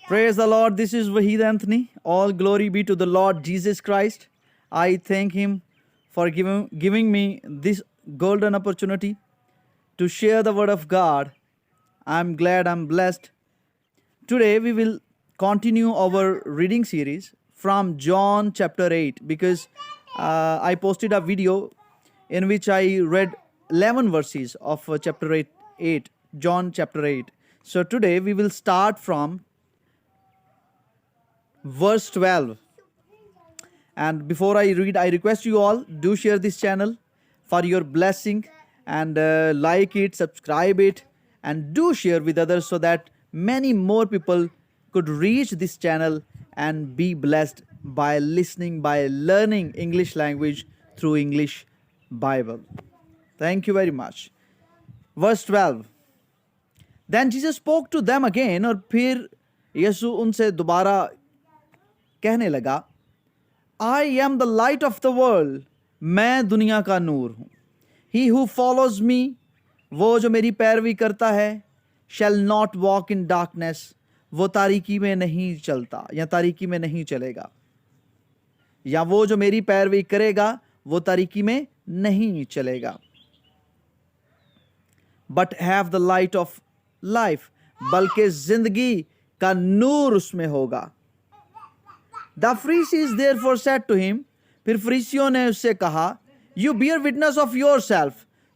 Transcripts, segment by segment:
Praise the Lord. This is Wahid Anthony. All glory be to the Lord Jesus Christ. I thank Him for giving me this golden opportunity to share the Word of God. I'm glad, I'm blessed. Today we will continue our reading series from John chapter 8 because I posted a video in which I read 11 verses of chapter 8, John chapter 8. So today we will start from verse 12. And before I read, I request you all do share this channel for your blessing and like it, subscribe it, and do share with others so that many more people could reach this channel and be blessed by listening, by learning English language through English Bible. Thank you very much. Verse 12. Then Jesus spoke to them again, और फिर यीशु उनसे दोबारा कहने लगा, I am the light of the world. मैं दुनिया का नूर हूँ. He who follows me, वो जो मेरी पैरवी करता है, shall not walk in darkness. वो तारीकी में नहीं चलता या तारीकी में नहीं चलेगा. या वो जो मेरी पैरवी करेगा, वो तारीकी में नहीं चलेगा. But have the light of life. बल्कि जिंदगी का नूर उसमें होगा. The Pharisees therefore said to him, फिर फरीसियों ने उससे कहा, You bear witness of yourself.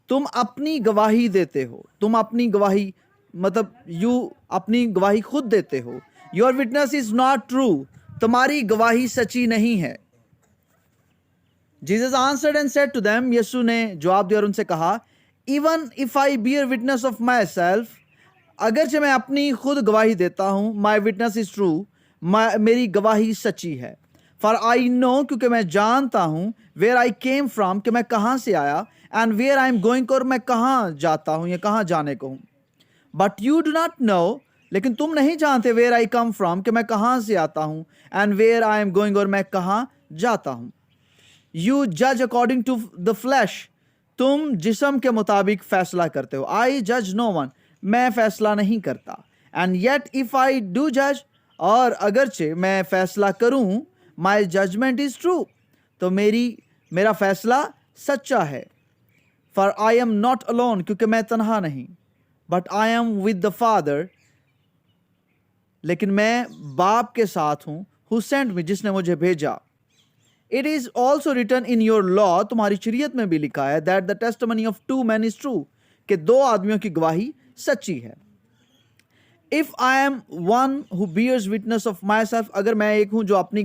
तुम अपनी गवाही देते हो. तुम अपनी गवाही मतलब you अपनी गवाही खुद देते हो. Your witness is not true. तुम्हारी गवाही सच्ची नहीं है. Jesus answered and said to them, यीशु ने जवाब दिया और उनसे कहा, Even if I bear witness of myself, अगरचे मैं अपनी खुद गवाही देता हूँ, my witness is true, मेरी गवाही सच्ची है. For I know, क्योंकि मैं जानता हूँ, where I came from, कि मैं कहाँ से आया, and where I am going, और मैं कहाँ जाता हूँ या कहाँ जाने को हूँ. But you do not know, लेकिन तुम नहीं जानते where I come from, कि मैं कहाँ से आता हूँ, and where I am going, और मैं कहाँ जाता हूँ. You judge according to the flesh. तुम जिस्म के मुताबिक फैसला करते हो. I judge no one. मैं फैसला नहीं करता. And yet if I do judge, और अगरचे मैं फैसला करूं, my judgment is true. तो मेरा फैसला सच्चा है. For I am not alone, क्योंकि मैं तन्हा नहीं. But I am with the Father. लेकिन मैं बाप के साथ हूं, who sent me, जिसने मुझे भेजा. It is also written in your law, तुम्हारी शरीयत में भी लिखा है, that the testimony of two men is true, कि दो आदमियों की गवाही सच्ची है. If I am one who bears witness of myself, अगर मैं एक हूं जो अपनी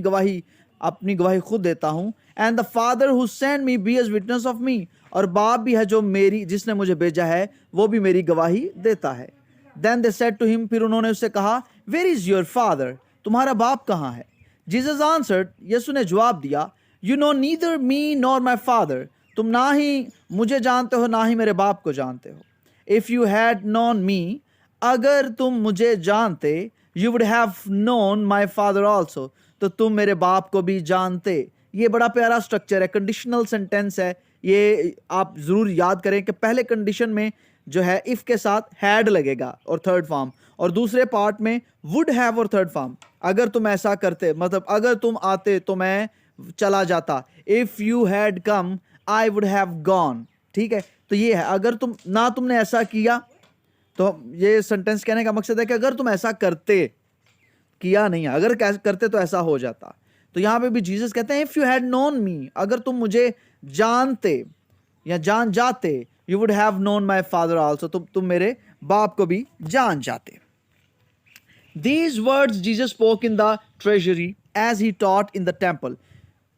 गवाही खुद देता हूं, and the Father who sent me bears witness of me, और बाप भी है जो जिसने मुझे भेजा है, वो भी मेरी गवाही देता है. Then they said to him, फिर उन्होंने उससे कहा, Where is your father? तुम्हारा बाप कहाँ है? Jesus answered, यीशु ने जवाब दिया, You know neither me nor my father. तुम ना ही मुझे जानते हो, ना ही मेरे बाप को जानते हो. If you had known me, अगर तुम मुझे जानते, you would have known my father also. तो तुम मेरे बाप को भी जानते. ये बड़ा प्यारा स्ट्रक्चर है, कंडीशनल सेंटेंस है. ये आप जरूर याद करें कि पहले कंडीशन में जो है इफ के साथ हैड लगेगा और थर्ड फॉर्म, और दूसरे पार्ट में वुड हैव और थर्ड फॉर्म. अगर तुम ऐसा करते, मतलब अगर तुम आते तो मैं चला जाता. If you had come I would have gone. ठीक है, तो ये है, अगर तुमने ऐसा किया, तो ये सेंटेंस कहने का मकसद है कि अगर तुम ऐसा करते, किया नहीं, अगर करते तो ऐसा हो जाता. तो यहां पे भी जीसस कहते हैं, इफ यू हैड नोन मी, अगर तुम मुझे जानते या जान जाते, you would have known my father also, तो तुम मेरे बाप को भी जान जाते. These words Jesus spoke in the treasury as he taught in the temple.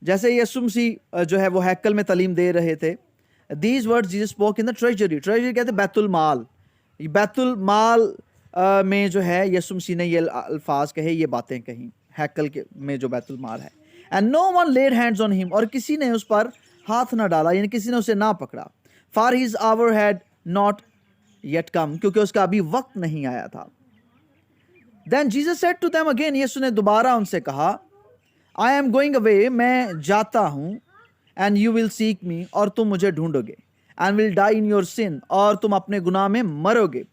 जैसे यीशु मसीह जो है वो हैकल में तालीम दे रहे थे. These words Jesus spoke in the treasury. Treasury कहते हैं बैतुल माल. बैतुल माल में जो है यीशु मसीह ने ये अल्फाज कहे, ये बातें कही हैकल के में जो बैतुल माल है. And no one laid hands on him, और किसी ने उस पर हाथ ना डाला, यानी किसी ने उसे ना पकड़ा. For his hour had not yet come, क्योंकि उसका अभी वक्त नहीं आया था. Then Jesus said to them again, यीशु ने दोबारा उनसे कहा, I am going away, मैं जाता हूँ, and you will seek me, और तुम मुझे ढूंढोगे, and will die in your sin, और तुम अपने गुनाह में मरोगे.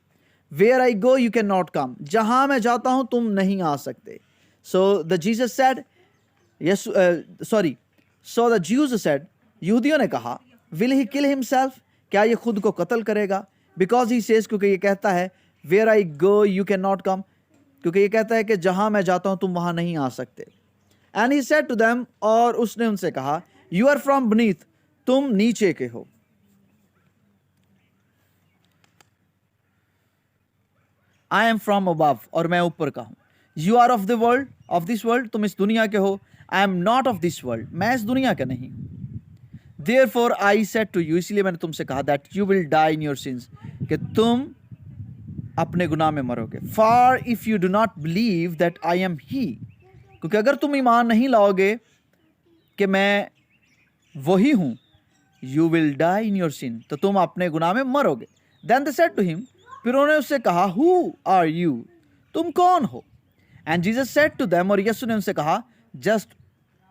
Where I go, you cannot come. जहां मैं जाता हूं तुम नहीं आ सकते. So the Jesus said, yes, So the Jews said, यहूदियों ने कहा, will he kill himself? क्या ये खुद को कत्ल करेगा? Because he says, क्योंकि ये कहता है, where I go, you cannot come. क्योंकि ये कहता है कि जहां मैं जाता हूं तुम वहां नहीं आ सकते. And he said to them, और उसने उनसे कहा, you are from beneath, तुम नीचे के हो. I am from above, और मैं ऊपर का हूं. You are of the world, of this world, तुम इस दुनिया के हो. I am not of this world, मैं इस दुनिया का नहीं. Therefore I said to you, इसलिए मैंने तुमसे कहा, that you will die in your sins, कि तुम अपने गुनाह में मरोगे. For if you do not believe that I am he, क्योंकि अगर तुम ईमान नहीं लाओगे कि मैं वही हूं, you will die in your sin, तो तुम अपने गुनाह में मरोगे. Then they said to him, फिर उन्होंने उससे कहा, who are you, तुम कौन हो? And Jesus said to them, और यीशु ने उनसे कहा, just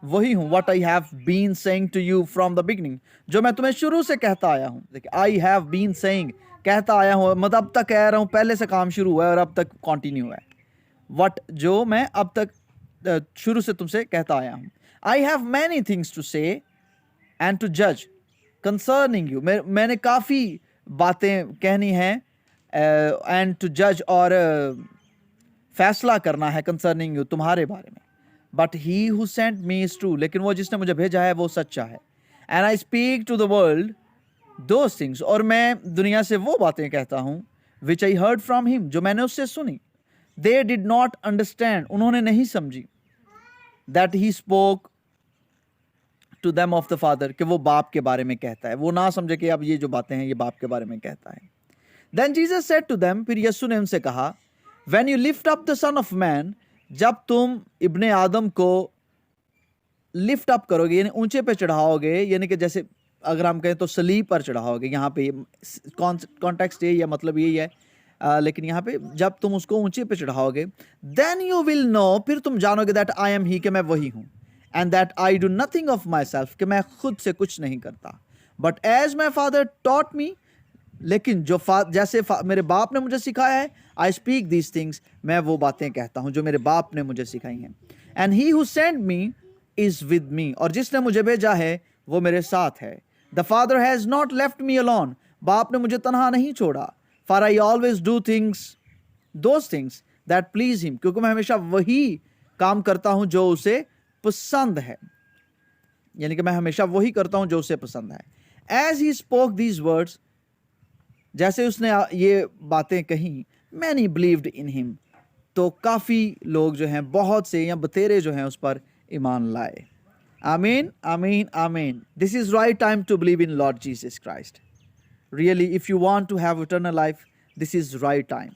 वही हूं, what I have been saying to you from the beginning, जो मैं तुम्हें शुरू से कहता आया हूं. देखिए, I have been saying, कहता आया हूं, मतलब अब तक कह रहा हूं, पहले से काम शुरू हुआ है और अब तक कंटिन्यू है. What, जो मैं अब तक शुरू से तुमसे कहता आया हूं. I have many things to say and to judge concerning you, मैंने काफ़ी बातें कहनी हैं and to judge, और फैसला करना है concerning you, तुम्हारे बारे में. But he who sent me is true, लेकिन वो जिसने मुझे भेजा है वो सच्चा है. And I speak to the world those things, और मैं दुनिया से वो बातें कहता हूँ which I heard from him, जो मैंने उससे सुनी. They did not understand, उन्होंने नहीं समझी. That he spoke to them of the Father, कि वो बाप के बारे में कहता है. वो ना समझे कि अब ये जो बातें हैं ये बाप के बारे में कहता है. Then Jesus said to them, फिर यीशु ने उनसे कहा, when you lift up the Son of Man, जब तुम इब्ने आदम को लिफ्ट अप करोगे, यानी ऊंचे पे चढ़ाओगे, यानी कि जैसे अगर हम कहें तो सलीब पर चढ़ाओगे, यहाँ पे कॉन्टेक्स्ट यही है, मतलब यही है, लेकिन यहाँ पे जब तुम उसको ऊंचे पे चढ़ाओगे, देन यू विल नो, फिर तुम जानोगे, दैट आई एम ही, कि मैं वही हूँ. And that I do nothing of myself, कि मैं खुद से कुछ नहीं करता. But as my father taught me, लेकिन जो जैसे मेरे बाप ने मुझे सिखाया है, आई स्पीक दीज थिंग्स, मैं वो बातें कहता हूँ जो मेरे बाप ने मुझे सिखाई हैं. And he who send me is with me, और जिसने मुझे भेजा है वो मेरे साथ है. The father has not left me alone, बाप ने मुझे तन्हा नहीं छोड़ा. For I always do things, those things that please him, क्योंकि मैं हमेशा वही काम करता हूँ जो उसे पसंद है, यानी कि मैं हमेशा वही करता हूँ जो उसे पसंद है. As he spoke these words, जैसे उसने ये बातें कही, मैनी बिलीव्ड इन हिम, तो काफ़ी लोग जो हैं, बहुत से या बतेरे जो हैं, उस पर ईमान लाए. आमीन, आमीन, आमीन. This is right time to believe in Lord Jesus Christ. Really, if you want to have eternal life, this is right time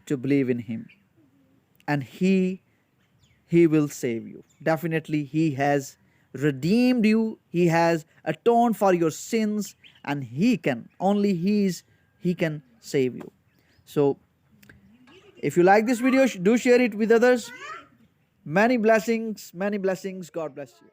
to believe in him, and he will save you. Definitely, he has redeemed you, he has atoned for your sins, and he can, only he can save you. So if you like this video, do share it with others. Many blessings, God bless you.